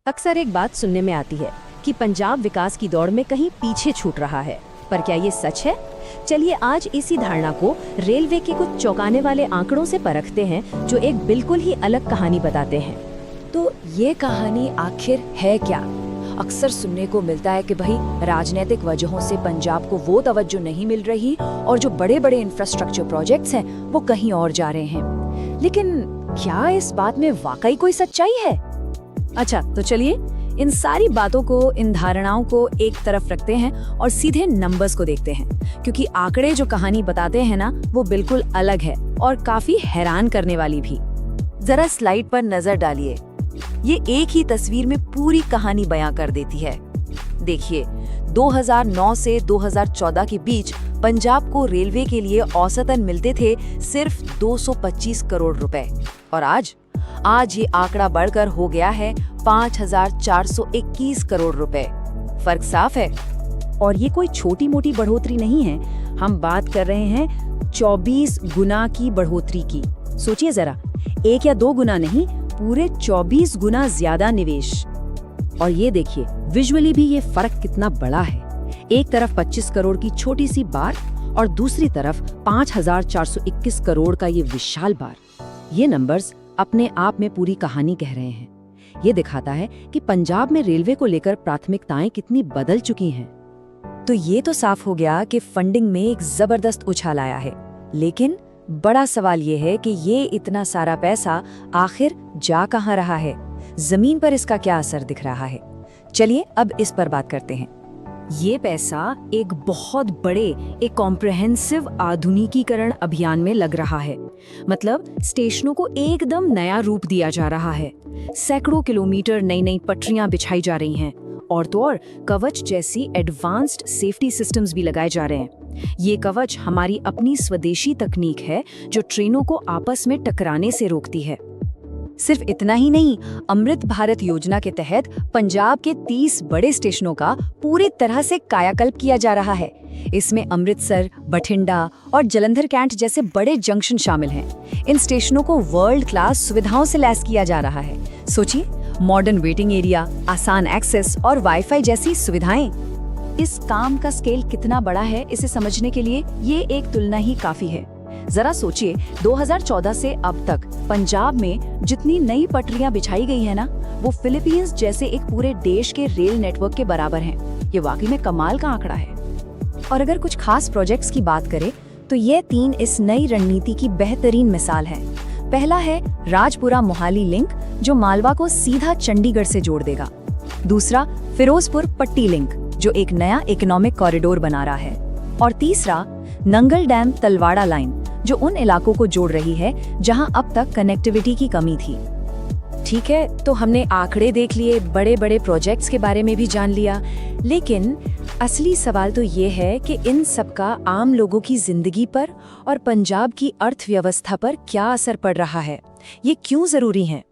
अक्सर एक बात सुनने में आती है कि पंजाब विकास की दौड़ में कहीं पीछे छूट रहा है, पर क्या ये सच है? चलिए आज इसी धारणा को रेलवे के कुछ चौंकाने वाले आंकड़ों से परखते हैं, जो एक बिल्कुल ही अलग कहानी बताते हैं। तो ये कहानी आखिर है क्या? अक्सर सुनने को मिलता है कि भाई राजनीतिक वजहों से पंजाब को वो तवज्जो नहीं मिल रही और जो बड़े बड़े इंफ्रास्ट्रक्चर प्रोजेक्ट्स हैं वो कहीं और जा रहे हैं। लेकिन क्या इस बात में वाकई कोई सच्चाई है? अच्छा, तो चलिए इन सारी बातों को, इन धारणाओं को एक तरफ रखते हैं और सीधे नंबर्स को देखते हैं, क्योंकि आंकड़े जो कहानी बताते हैं ना, वो बिल्कुल अलग है और काफी हैरान करने वाली भी। जरा स्लाइड पर नजर डालिए, ये एक ही तस्वीर में पूरी कहानी बयां कर देती है। देखिए, 2009 से 2014 के बीच पंजाब को रेलवे के लिए औसतन मिलते थे सिर्फ 225 करोड़ रुपए, और आज ये आंकड़ा बढ़कर हो गया है 5,421 करोड़ रुपए। फर्क साफ है। और ये कोई छोटी मोटी बढ़ोतरी नहीं है, हम बात कर रहे हैं 24 गुना की बढ़ोतरी की। सोचिए जरा, 1 या 2 गुना नहीं, पूरे 24 गुना ज्यादा निवेश। और ये देखिए, विजुअली भी ये फर्क कितना बड़ा है। एक तरफ 25 करोड़ की छोटी सी बार और दूसरी तरफ 5,421 करोड़ का ये विशाल बार। ये नंबर्स अपने आप में पूरी कहानी कह रहे हैं। ये दिखाता है कि पंजाब में रेलवे को लेकर प्राथमिकताएं कितनी बदल चुकी हैं। तो ये तो साफ हो गया कि फंडिंग में एक जबरदस्त उछाल आया है, लेकिन बड़ा सवाल ये है कि ये इतना सारा पैसा आखिर जा कहाँ रहा है? जमीन पर इसका क्या असर दिख रहा है? चलिए अब इस पर बात करते हैं। ये पैसा एक बहुत बड़े, एक कॉम्प्रहेंसिव आधुनिकीकरण अभियान में लग रहा है। मतलब स्टेशनों को एकदम नया रूप दिया जा रहा है। सैकड़ों किलोमीटर नई नई पटरियां बिछाई जा रही हैं, और तो और कवच जैसी एडवांस्ड सेफ्टी सिस्टम्स भी लगाए जा रहे हैं। ये कवच हमारी अपनी स्वदेशी तकनीक है जो ट्रेनों को आपस में टकराने से रोकती है। सिर्फ इतना ही नहीं, अमृत भारत योजना के तहत पंजाब के 30 बड़े स्टेशनों का पूरी तरह से कायाकल्प किया जा रहा है। इसमें अमृतसर, बठिंडा और जलंधर कैंट जैसे बड़े जंक्शन शामिल हैं। इन स्टेशनों को वर्ल्ड क्लास सुविधाओं से लैस किया जा रहा है। सोचिए, मॉडर्न वेटिंग एरिया, आसान एक्सेस और वाईफाई जैसी सुविधाएं। इस काम का स्केल कितना बड़ा है, इसे समझने के लिए ये एक तुलना ही काफी है। जरा सोचिए, 2014 से अब तक पंजाब में जितनी नई पटरियां बिछाई गई है ना, वो फिलीपींस जैसे एक पूरे देश के रेल नेटवर्क के बराबर हैं। ये वाकई में कमाल का आंकड़ा है। और अगर कुछ खास प्रोजेक्ट्स की बात करें तो ये 3 इस नई रणनीति की बेहतरीन मिसाल है। पहला है राजपुरा मोहाली लिंक, जो मालवा को सीधा चंडीगढ़ से जोड़ देगा। दूसरा फिरोजपुर पट्टी लिंक, जो एक नया इकोनॉमिक कॉरिडोर बना रहा है। और तीसरा नंगल डैम तलवाड़ा लाइन, जो उन इलाकों को जोड़ रही है जहां अब तक कनेक्टिविटी की कमी थी। ठीक है, तो हमने आंकड़े देख लिए, बड़े बड़े प्रोजेक्ट्स के बारे में भी जान लिया, लेकिन असली सवाल तो ये है कि इन सब का आम लोगों की जिंदगी पर और पंजाब की अर्थव्यवस्था पर क्या असर पड़ रहा है? ये क्यों जरूरी है?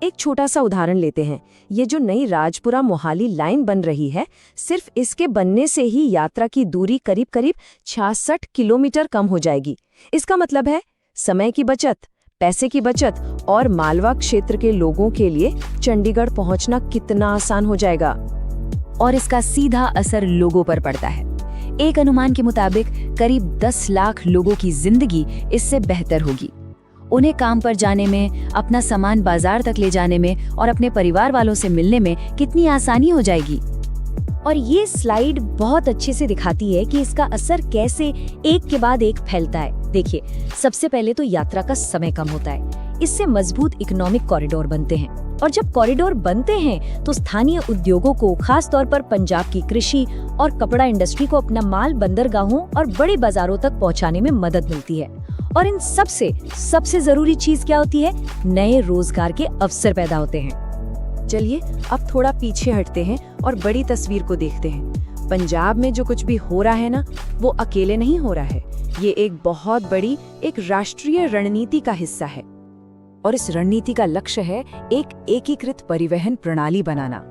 एक छोटा सा उदाहरण लेते हैं। ये जो नई राजपुरा मोहाली लाइन बन रही है, सिर्फ इसके बनने से ही यात्रा की दूरी करीब करीब 66 किलोमीटर कम हो जाएगी। इसका मतलब है समय की बचत, पैसे की बचत, और मालवा क्षेत्र के लोगों के लिए चंडीगढ़ पहुंचना कितना आसान हो जाएगा। और इसका सीधा असर लोगों पर पड़ता है। एक अनुमान के मुताबिक करीब 10 लाख लोगों की जिंदगी इससे बेहतर होगी। उन्हें काम पर जाने में, अपना सामान बाजार तक ले जाने में और अपने परिवार वालों से मिलने में कितनी आसानी हो जाएगी। और ये स्लाइड बहुत अच्छे से दिखाती है कि इसका असर कैसे एक के बाद एक फैलता है। देखिए, सबसे पहले तो यात्रा का समय कम होता है। इससे मजबूत इकोनॉमिक कॉरिडोर बनते हैं, और जब कॉरिडोर बनते हैं तो स्थानीय उद्योगों को, खास तौर पर पंजाब की कृषि और कपड़ा इंडस्ट्री को अपना माल बंदरगाहों और बड़े बाजारों तक पहुंचाने में मदद मिलती है। और इन सबसे जरूरी चीज क्या होती है? नए रोजगार के अवसर पैदा होते हैं। चलिए अब थोड़ा पीछे हटते हैं और बड़ी तस्वीर को देखते हैं। पंजाब में जो कुछ भी हो रहा है ना, वो अकेले नहीं हो रहा है। ये एक बहुत बड़ी, एक राष्ट्रीय रणनीति का हिस्सा है। और इस रणनीति का लक्ष्य है एक एकीकृत परिवहन प्रणाली बनाना।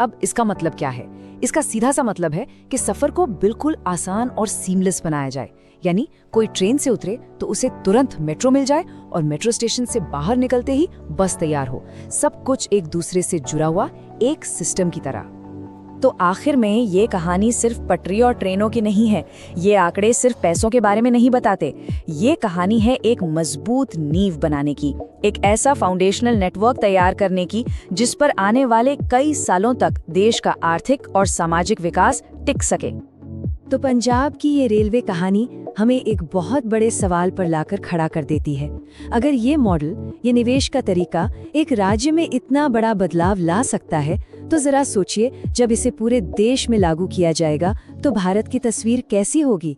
अब इसका मतलब क्या है? इसका सीधा सा मतलब है कि सफर को बिल्कुल आसान और सीमलेस बनाया जाए। यानी कोई ट्रेन से उतरे तो उसे तुरंत मेट्रो मिल जाए और मेट्रो स्टेशन से बाहर निकलते ही बस तैयार हो। सब कुछ एक दूसरे से जुड़ा हुआ एक सिस्टम की तरह। तो आखिर में ये कहानी सिर्फ पटरी और ट्रेनों की नहीं है। ये आंकड़े सिर्फ पैसों के बारे में नहीं बताते। ये कहानी है एक मजबूत नींव बनाने की, एक ऐसा फाउंडेशनल नेटवर्क तैयार करने की जिस पर आने वाले कई सालों तक देश का आर्थिक और सामाजिक विकास टिक सके। तो पंजाब की ये रेलवे कहानी हमें एक बहुत बड़े सवाल पर लाकर खड़ा कर देती है। अगर ये मॉडल, ये निवेश का तरीका एक राज्य में इतना बड़ा बदलाव ला सकता है, तो जरा सोचिए जब इसे पूरे देश में लागू किया जाएगा तो भारत की तस्वीर कैसी होगी।